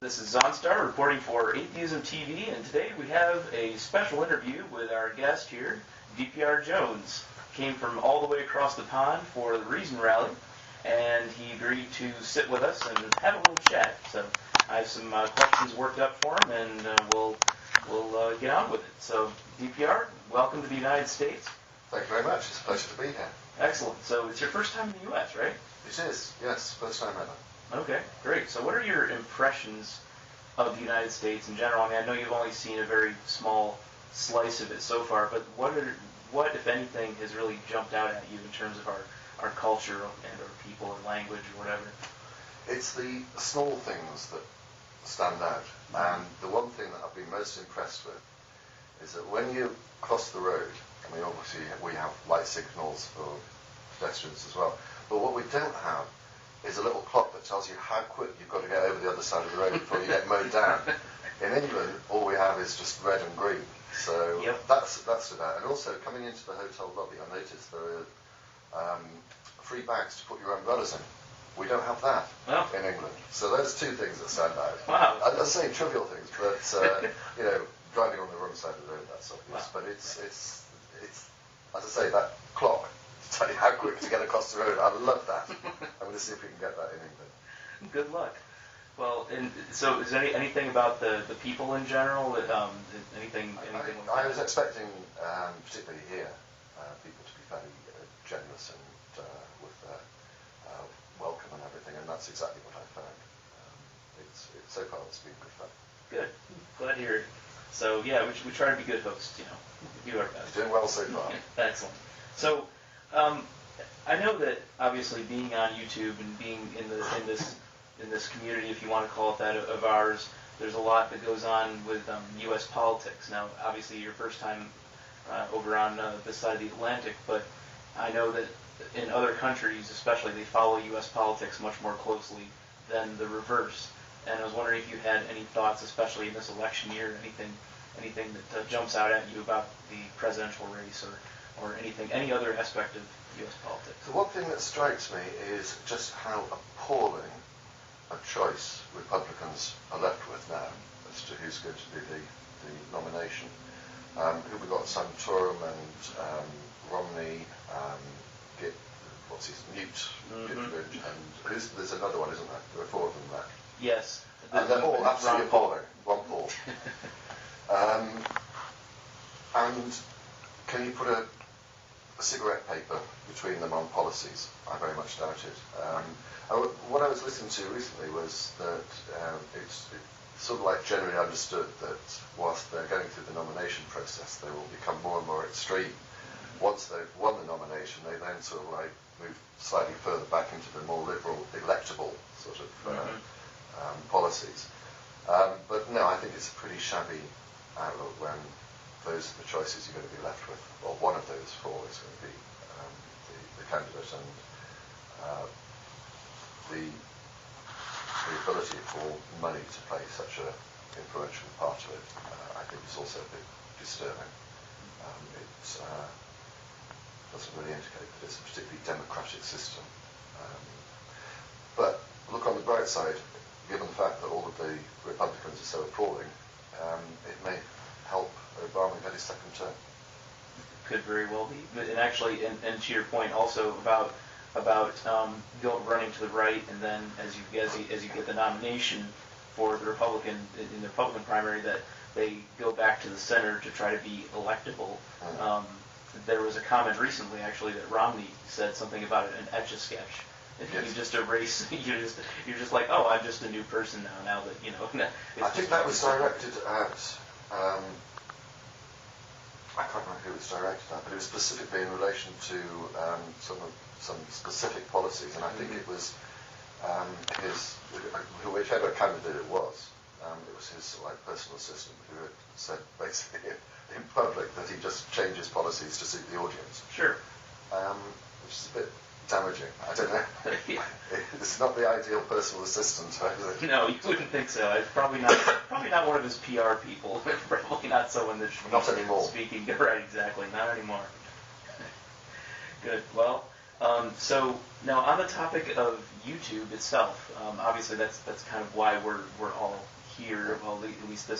This is Zaunstar reporting for Atheism TV, and today we have a special interview with our guest here, dprjones. Came from all the way across the pond for the Reason Rally, and he agreed to sit with us and have a little chat. So I have some questions worked up for him, and we'll get on with it. So DPR, welcome to the United States. Thank you very much. It's a pleasure to be here. Excellent. So it's your first time in the U.S., right? It is, yes. First time ever. Okay, great. So what are your impressions of the United States in general? I mean, I know you've only seen a very small slice of it so far, but what, if anything, has really jumped out at you in terms of our culture and our people or language or whatever? It's the small things that stand out. And the one thing that I've been most impressed with is that when you cross the road, I mean, obviously we have light signals for pedestrians as well, but what we don't have is a little clock that tells you how quick you've got to get over the other side of the road before you get mowed down. In England, all we have is just red and green. So yep. that's about. And also, coming into the hotel lobby, I noticed there are free bags to put your umbrellas in. We don't have that in England. So there's two things that stand out. Wow. I'd say trivial things, but you know, driving on the wrong side of the road, that's obvious. Wow. But it's as I say, that clock to tell you how quick to get across the road. I love that. I'm going to see if we can get that in England. Good luck. Well, and so is there anything about the people in general? Anything? I was expecting, particularly here, people to be fairly generous and with welcome and everything, and that's exactly what I found. So far it's been good fun. Good. Glad to hear it. So yeah, we try to be good hosts. You know, we do our best. You're doing well so far. Excellent. So I know that obviously being on YouTube and being in this community, if you want to call it that, of ours, there's a lot that goes on with U.S. politics. Now, obviously, your first time over on this side of the Atlantic, but I know that in other countries, especially, they follow U.S. politics much more closely than the reverse. And I was wondering if you had any thoughts, especially in this election year, anything that jumps out at you about the presidential race or any other aspect of U.S. politics. The one thing that strikes me is just how appalling a choice Republicans are left with now as to who's going to be the nomination. Who we got? Santorum and Romney, Newt Gingrich, and there's another one, isn't there? There are four of them there. Yes. And they're all absolutely appalling. Ron Paul. And can you put a cigarette paper between them on policies? I very much doubt it. What I was listening to recently was that it's sort of like generally understood that whilst they're going through the nomination process, they will become more and more extreme. Once they've won the nomination, they then sort of like move slightly further back into the more liberal, electable sort of policies. But no, I think it's a pretty shabby outlook when those are the choices you're going to be left with. Well, one of those four is going to be the candidate, and the ability for money to play such an influential part of it, I think is also a bit disturbing. It doesn't really indicate that it's a particularly democratic system. But look on the bright side, given the fact that all of the Republicans are so appalling, it may help Obama get his second term. Could very well be. And actually, and to your point also about running to the right, and then as you get the nomination for the Republican in the Republican primary, that they go back to the center to try to be electable. There was a comment recently, actually, that Romney said something about an etch-a-sketch. Yes. You just erase. You're just like, oh, I'm just a new person now. Now that you know. I think that was directed at. I can't remember who it was directed at, but it was specifically in relation to some specific policies, and I think it was whichever candidate it was his personal assistant who had said basically in public that he just changes policies to suit the audience. Sure. Which is a bit damaging. I don't know. It's not the ideal personal assistant, is it? No, you wouldn't think so. It's probably not one of his PR people. Probably not someone that should not be anymore. Speaking. Right, exactly. Not anymore. Good. Well, so now on the topic of YouTube itself, obviously that's kind of why we're all fear of, well, at least the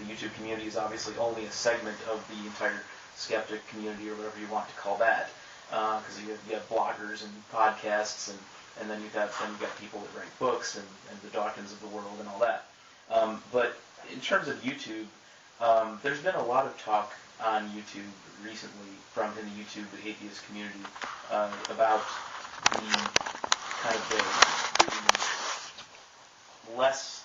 YouTube community is obviously only a segment of the entire skeptic community, or whatever you want to call that, because you have bloggers and podcasts, and then you've got people that write books and the Dawkins of the world and all that. But in terms of YouTube, there's been a lot of talk on YouTube recently in the YouTube atheist community about the kind of the less.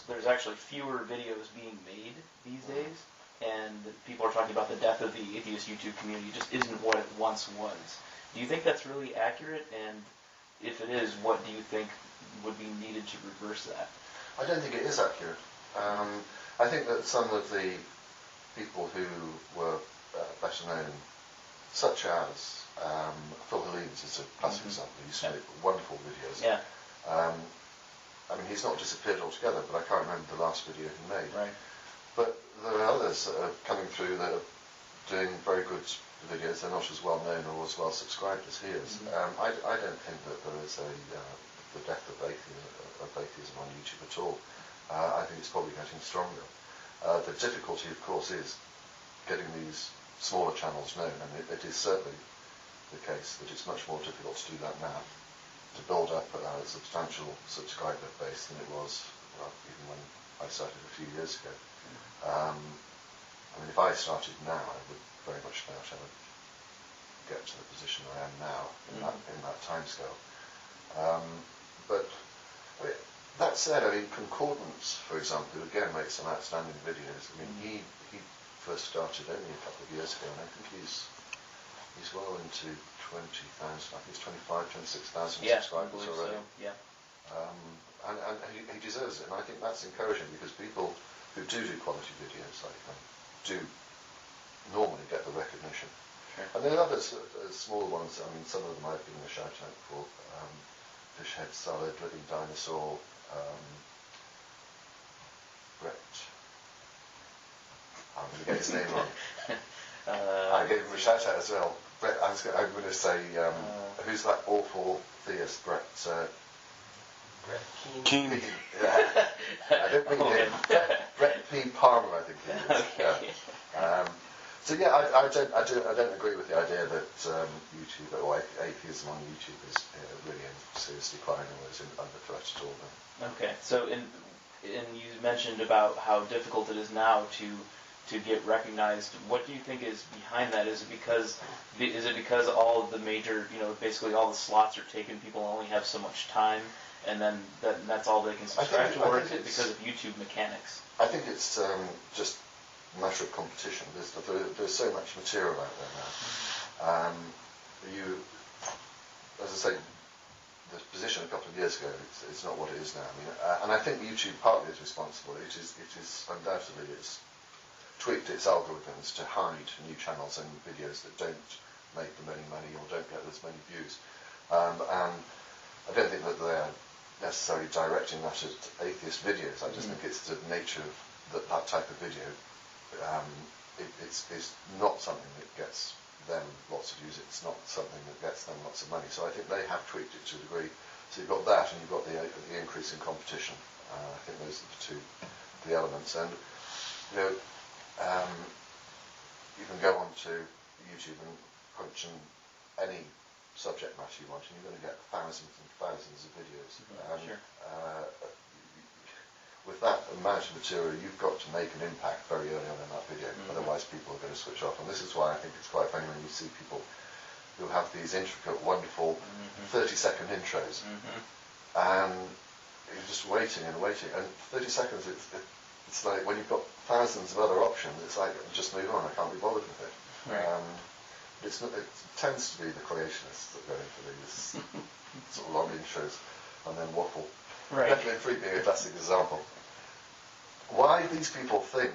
There's actually fewer videos being made these days, and people are talking about the death of the atheist YouTube community just isn't what it once was. Do you think that's really accurate? And if it is, what do you think would be needed to reverse that? I don't think it is accurate. I think that some of the people who were better known, such as Phil Hellenes is a classic example. He used to make wonderful videos. Yeah. I mean, he's not disappeared altogether, but I can't remember the last video he made. Right. But there are others that are coming through that are doing very good videos. They're not as well known or as well subscribed as he is. I don't think that there is the death of atheism on YouTube at all. I think it's probably getting stronger. The difficulty, of course, is getting these smaller channels known, and it is certainly the case that it's much more difficult to do that now, to build up a substantial subscriber base than it was, well, even when I started a few years ago. I mean, if I started now, I would very much doubt I would get to the position I am now in that timescale. But I mean, that said, I mean, Concordance, for example, again makes some outstanding videos. I mean, he first started only a couple of years ago, and I think he's well into 20,000. I think it's 25,000, 26,000 subscribers already. So. Yeah. And he deserves it, and I think that's encouraging, because people who do quality videos like him do normally get the recognition. Sure. And there are others, smaller ones. I mean, some of them I've given a shout out for. Fish Head Salad, Living Dinosaur, Brett. I'm going to get his name wrong. I gave him a shout out as well. Brett, I'm going to say, who's that awful theist, Brett? Keen. Yeah. I don't think him. Brett P. Palmer, I think he is. Okay. Yeah. So yeah, I don't agree with the idea that YouTube or atheism on YouTube is really in serious decline or is under threat at all. No. Okay. So and you mentioned about how difficult it is now to get recognized. What do you think is behind that? Is it because all of the major, basically all the slots are taken, people only have so much time, and then that's all they can subscribe to, or is it because of YouTube mechanics? I think it's just a matter of competition. There's so much material out there now. As I say, the position a couple of years ago, it's not what it is now. I mean, and I think YouTube partly is responsible. It is undoubtedly it's tweaked its algorithms to hide new channels and videos that don't make them any money or don't get as many views. And I don't think that they're necessarily directing that at atheist videos. I just think it's the nature of that type of video. It's not something that gets them lots of views. It's not something that gets them lots of money. So I think they have tweaked it to a degree. So you've got that, and you've got the increase in competition. I think those are the elements. And you can go onto YouTube and punch in any subject matter you want, and you're going to get thousands and thousands of videos. Sure. With that amount of material, you've got to make an impact very early on in that video. Otherwise, people are going to switch off. And this is why I think it's quite funny when you see people who have these intricate, wonderful 30-second intros, and you're just waiting and waiting. And 30 seconds, it's like when you've got thousands of other options, it's like, just move on, I can't be bothered with it. Right. It tends to be the creationists that go in for these sort of long intros and then waffle. Right. Definitely Free being a classic example. Why these people think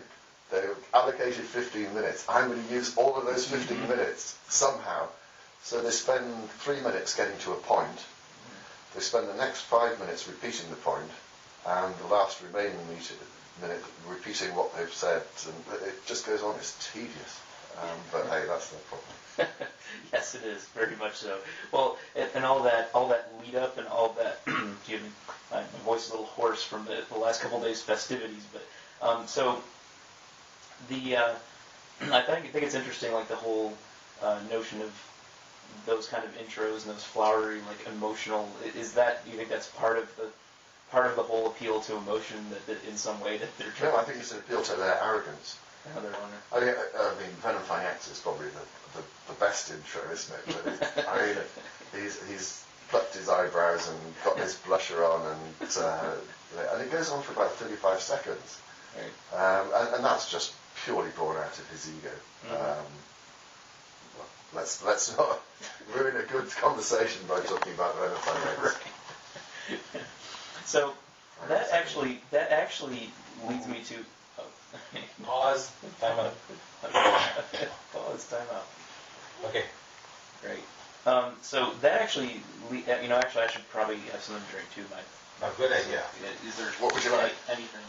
they've allocated 15 minutes, I'm going to use all of those 15 minutes somehow. So they spend 3 minutes getting to a point, they spend the next 5 minutes repeating the point, and the last remaining minute repeating what they've said, and it just goes on. It's tedious. But hey, that's no problem. Yes, it is very much so. Well, and all that lead up and all that. Excuse me, my voice is a little hoarse from the last couple of days' festivities. But so the I think it's interesting, like the whole notion of those kind of intros and those flowery, like emotional. Is that, do you think that's part of the whole appeal to emotion, that in some way that they're trying? No, I think it's an appeal to their arrogance. Another one. I mean, Venom X is probably the best intro, isn't it? But I mean, he's plucked his eyebrows and got his blusher on, and it goes on for about 35 seconds. Right. And that's just purely born out of his ego. Let's not ruin a good conversation by talking about Venom X. Right. So that actually leads me to Pause. Time out. Pause. Time out. Okay. Great. So that actually, actually I should probably have something to drink too. A good idea. Is there What would you like? anything?